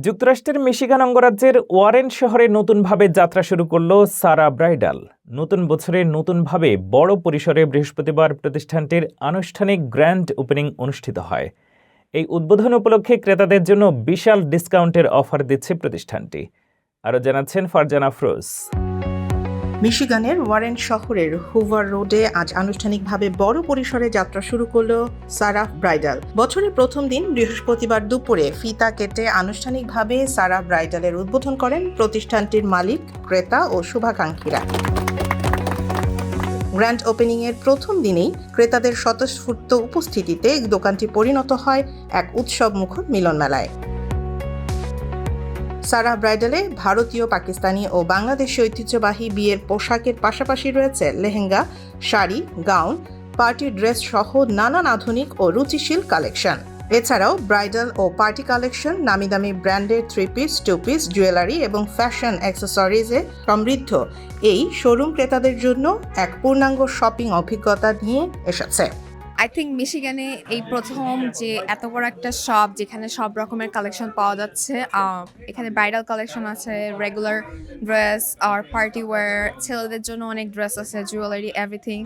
যুক্তরাষ্ট্রের মিশিগান অঙ্গরাজ্যের ওয়ারেন শহরে নতুনভাবে যাত্রা শুরু করল সারা ব্রাইডাল। নতুন বছরে নতুনভাবে বড় পরিসরে বৃহস্পতিবার প্রতিষ্ঠানটির আনুষ্ঠানিক গ্র্যান্ড ওপেনিং অনুষ্ঠিত হয়। এই উদ্বোধন উপলক্ষে ক্রেতাদের জন্য বিশাল ডিসকাউন্টের অফার দিচ্ছে প্রতিষ্ঠানটি। আরও জানাচ্ছেন ফারজানা আফরোজ। মিশিগানের ওয়ারেন শহরের হুভার রোডে আজ আনুষ্ঠানিকভাবে বড় পরিসরে যাত্রা শুরু করলো সারা ব্রাইডাল। বছরের প্রথম দিন বৃহস্পতিবার দুপুরে ফিতা কেটে আনুষ্ঠানিকভাবে সারা ব্রাইডালের উদ্বোধন করেন প্রতিষ্ঠানটির মালিক, ক্রেতা ও শুভাকাঙ্ক্ষীরা। গ্র্যান্ড ওপেনিংয়ের প্রথম দিনেই ক্রেতাদের স্বতঃস্ফূর্ত উপস্থিতিতে দোকানটি পরিণত হয় এক উৎসবমুখর মিলনমেলায়। সারা ব্রাইডালে ভারতীয়, পাকিস্তানি ও বাংলাদেশি ঐতিহ্যবাহী বিয়ের পোশাকের পাশাপাশি রয়েছে lehenga, sari, gown, party dress সহ নানান আধুনিক ও রুচিশীল কালেকশন। এছাড়াও ব্রাইডাল ও পার্টি কালেকশন, নামিদামি ব্র্যান্ডের 3 পিস, 2 পিস, জুয়েলারি এবং ফ্যাশন অ্যাক্সেসরিজে সমৃদ্ধ এই শোরুম ক্রেতাদের জন্য এক পূর্ণাঙ্গ শপিং অভিজ্ঞতা নিয়ে এসেছে। আই থিঙ্ক মিশিগানে এই প্রথম যে এত বড় একটা শপ যেখানে সব রকমের কালেকশন পাওয়া যাচ্ছে। এখানে ব্রাইডাল কালেকশন আছে, রেগুলার ড্রেস আর পার্টি ওয়্যার, ছেলেদের জন্য অনেক ড্রেস আছে, জুয়েলারি, এভরিথিং।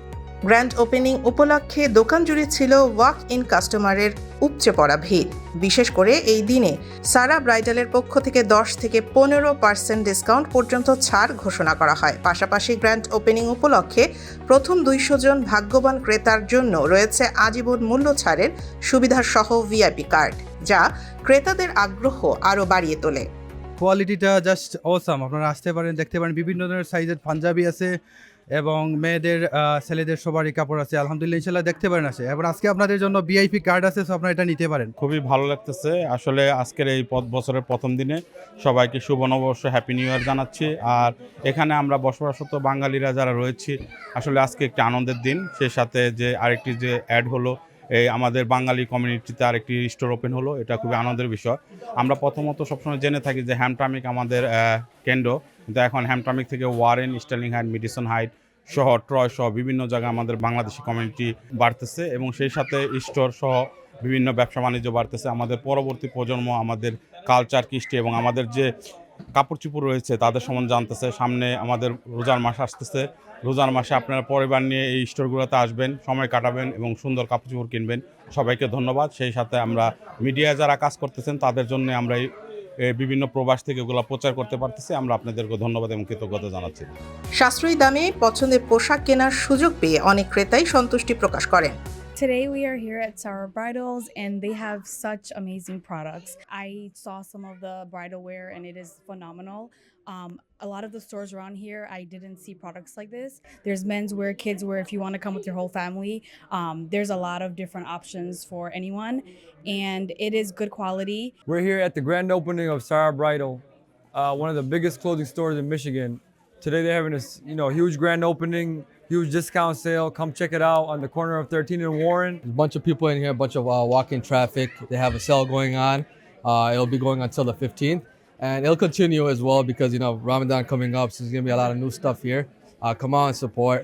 গ্র্যান্ড ওপেনিং উপলক্ষে দোকান জুড়ে ছিল ওয়াক ইন কাস্টমারের উপচে পড়া ভিড়। বিশেষ করে এই দিনে সারা ব্রাইডালের পক্ষ থেকে 10 থেকে 15% ডিসকাউন্ট পর্যন্ত ছাড় ঘোষণা করা হয়। পাশাপাশি গ্র্যান্ড ওপেনিং উপলক্ষে প্রথম 200 জন ভাগ্যবান ক্রেতার জন্য রয়েছে আজীবন মূল্য ছাড়ের সুবিধাসহ ভিআইপি কার্ড, যা ক্রেতাদের আগ্রহ আরও বাড়িয়ে তোলে। কোয়ালিটিটা জাস্ট অসাম। আপনারা আসতে পারেন, দেখতে পারেন, বিভিন্ন ধরনের সাইজের পাঞ্জাবি আছে এবং মেয়েদের, ছেলেদের সবারই কাপড় আছে। আলহামদুলিল্লাহ, ইনশাল্লাহ দেখতে পারেন আসে। এবার আজকে আপনাদের জন্য ভিআইপি কার্ড আছে, সো আপনারা এটা নিতে পারেন। খুবই ভালো লাগতেছে আসলে আজকের এই বছরের প্রথম দিনে সবাইকে শুভ নববর্ষ, হ্যাপি নিউ ইয়ার জানাচ্ছি। আর এখানে আমরা বসবাসরত বাঙালিরা যারা রয়েছি, আসলে আজকে একটি আনন্দের দিন। সেই সাথে যে আরেকটি যে অ্যাড হলো, এই আমাদের বাঙালি কমিউনিটিতে আরেকটি স্টোর ওপেন হলো, এটা খুবই আনন্দের বিষয়। আমরা প্রথমত সবসময় জেনে থাকি যে হ্যামট্রামিক আমাদের কেন্দ্র, কিন্তু এখন হ্যামট্রামিক থেকে Warren, Sterling height, Madison height সহ ট্রয় সহ বিভিন্ন জায়গায় আমাদের বাংলাদেশি কমিউনিটি বাড়তেছে এবং সেই সাথে স্টোর সহ বিভিন্ন ব্যবসা বাণিজ্য বাড়তেছে। আমাদের পরবর্তী প্রজন্ম আমাদের কালচার, কৃষ্টি এবং আমাদের যে কাপড় চোপড় রয়েছে তাদের সম্বন্ধে জানতেছে। সামনে আমাদের রোজার মাস আসতেছে। রোজার মাসে আপনারা পরিবার নিয়ে এই স্টোরগুলোতে আসবেন, সময় কাটাবেন এবং সুন্দর কাপড় চোপড় কিনবেন। সবাইকে ধন্যবাদ। সেই সাথে আমরা মিডিয়া যারা কাজ করতেছেন তাদের জন্য আমরা এই বিভিন্ন প্রবাস থেকে এগুলো প্রচার করতে পারতেছি। আমরা আপনাদেরকে ধন্যবাদ এবং কৃতজ্ঞতা জানাচ্ছি। সাশ্রয়ী দামে পছন্দের পোশাক কেনার সুযোগ পেয়ে অনেক ক্রেতাই সন্তুষ্টি প্রকাশ করেন। Today we are here at Sarah Bridals and they have such amazing products. I saw some of the bridal wear and it is phenomenal. A lot of the stores around here, I didn't see products like this. There's men's wear, kids wear, if you want to come with your whole family. There's a lot of different options for anyone and it is good quality. We're here at the grand opening of Sarah Bridal, one of the biggest clothing stores in Michigan. Today they're having this, huge grand opening, huge discount sale. Come check it out on the corner of 13 and Warren. There's a bunch of people in here, a bunch of walk-in traffic. They have a sale going on. It'll be going until the 15th. And it'll continue as well because, Ramadan coming up, so there's going to be a lot of new stuff here. Come on and support.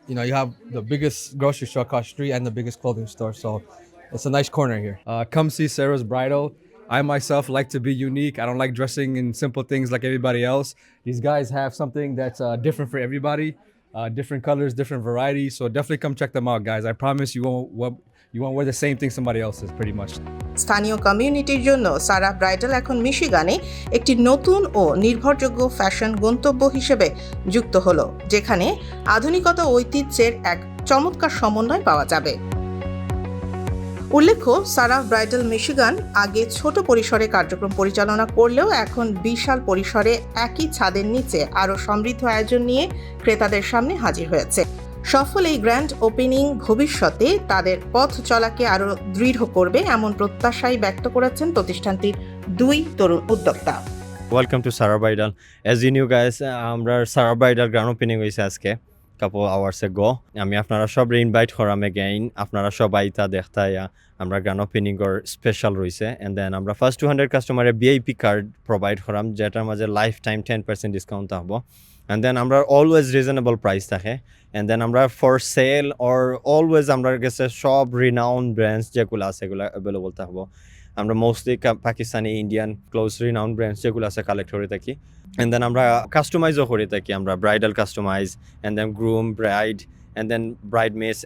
You have the biggest grocery store across the street and the biggest clothing store. So it's a nice corner here. Come see Sarah's Bridal. I myself like to be unique. I don't like dressing in simple things like everybody else. These guys have something that's different for everybody. Different colors, different varieties. So definitely come check them out, guys. I promise you won't wear the same thing somebody else is, pretty much. স্থানীয় কমিউনিটির জন্য সারা bridal এখন মিশিগানে একটি নতুন ও নির্ভরযোগ্য fashion গন্তব্য হিসেবে যুক্ত হলো, যেখানে আধুনিকতা ও ঐতিহ্যের এক চমৎকার সমন্বয় পাওয়া যাবে। উল্লেখ্য, সারা ব্রাইডাল মিশিগান আগে ছোট পরিসরে কার্যক্রম পরিচালনা করলেও এখন বিশাল পরিসরে একই ছাদের নিচে আরও সমৃদ্ধ আয়োজন নিয়ে ক্রেতাদের সামনে হাজির হয়েছে। সফল এই গ্র্যান্ড ওপেনিং ভবিষ্যতে তাদের পথ চলাকে আরও দৃঢ় করবে এমন প্রত্যাশাই ব্যক্ত করেছেন প্রতিষ্ঠানটির 2 তরুণ উদ্যোক্তা। Welcome to Sarah Bridal. As you knew guys, আমরা Sarah Bridal grand opening হয়েছে আজকে couple hours ago. আমি আপনারা সবাই ইনভাইট করাম again. আপনারা সবাই তা দেখতে আমরা গ্র্যান্ড ওপেনিং এর স্পেশাল রয়েছে and then আমরা ফার্স্ট 200 কাস্টমারে ভিআইপি কার্ড প্রোভাইড করাম, যেটার মাঝে লাইফ টাইম 10% ডিসকাউন্ট থাকবো and then আমরা অলওয়েজ রিজনেবল প্রাইস থাকে and then আমরা ফর সেল অর অলওয়েজ আমরা কাছে সব রিনাউন্ড ব্র্যান্ডস যেগুলো আছে এগুলো অ্যাভেলেবল থাকবো আমরা mostly Pakistani Indian close renowned brands যেগুলো আছে কালেক্ট করে থাকি অ্যান্ড দেন আমরা কাস্টমাইজও করে থাকি আমরা bridal customize and then groom bride and then bride mess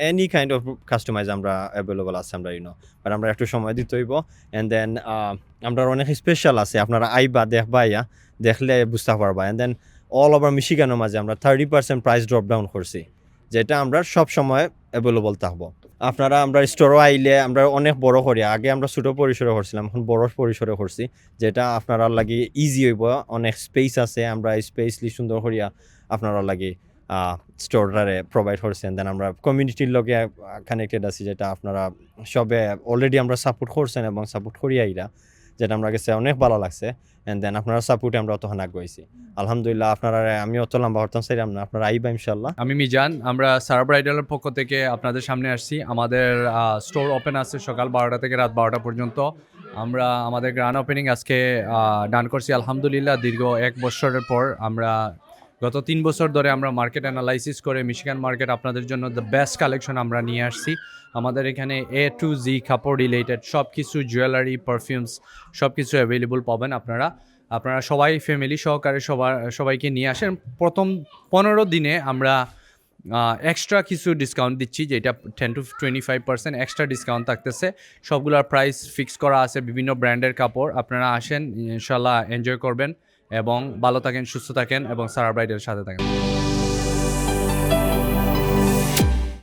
any kind of customize আমরা অ্যাভেলেবল আছে আমরা বাট আমরা একটু সময় দিতে হইব অ্যান্ড দেন আমরা অনেক স্পেশাল আছে আপনারা আইবা দেখবা দেখলে বুঝতে পারবা অ্যান্ড দেন অল ওভার মিশিগানের মাঝে আমরা 30% প্রাইস ড্রপ ডাউন করছি যেটা আমরা সব সময় অ্যাভেলেবল থাকবো আপনারা আমরা স্টোরও আইলে আমরা অনেক বড় করি আগে আমরা ছোটো পরিসরে করছিলাম এখন বড় পরিসরে করছি যেটা আপনারা লাগি ইজি হইব অনেক স্পেস আছে আমরা স্পেসলি সুন্দর করিয়া আপনারা লাগি স্টোরটারে প্রোভাইড করছেন দেন আমরা কমিউনিটির লগে কানেক্টেড আছি যেটা আপনারা সবে অলরেডি আমরা সাপোর্ট করছেন এবং সাপোর্ট করি আইরা যেটা আমরা কাছে অনেক ভালো লাগছে অ্যান্ড দেন আপনারা সাপোর্টে আমরা তখন আগাইছি আলহামদুলিল্লাহ আপনারা আমি অত লম্বা হতাম চাইলাম না আপনারা আইবা ইনশাল্লাহ আমি মিজান আমরা সারা ব্রাইডালের পক্ষ থেকে আপনাদের সামনে আসছি আমাদের স্টোর ওপেন আছে সকাল 12টা থেকে রাত 12টা পর্যন্ত আমরা আমাদের গ্র্যান্ড ওপেনিং আজকে ডান করছি আলহামদুলিল্লাহ দীর্ঘ 1 বছরের পর আমরা গত 3 বছর ধরে আমরা মার্কেট অ্যানালাইসিস করে মিশিগান মার্কেট আপনাদের জন্য দ্য বেস্ট কালেকশন আমরা নিয়ে আসছি আমাদের এখানে A to Z কাপড় রিলেটেড সব কিছু জুয়েলারি পারফিউমস সব কিছু অ্যাভেলেবল পাবেন আপনারা সবাই ফ্যামিলি সহকারে সবাইকে নিয়ে আসেন প্রথম 15 দিনে আমরা এক্সট্রা কিছু ডিসকাউন্ট দিচ্ছি যেটা 10 to 25% এক্সট্রা ডিসকাউন্ট থাকতেছে সবগুলোর প্রাইস ফিক্স করা আছে বিভিন্ন ব্র্যান্ডের কাপড় আপনারা আসেন ইনশাল্লাহ এনজয় করবেন এবং ভালো থাকেন সুস্থ থাকেন এবং সারা ব্রাইডের সাথে থাকেন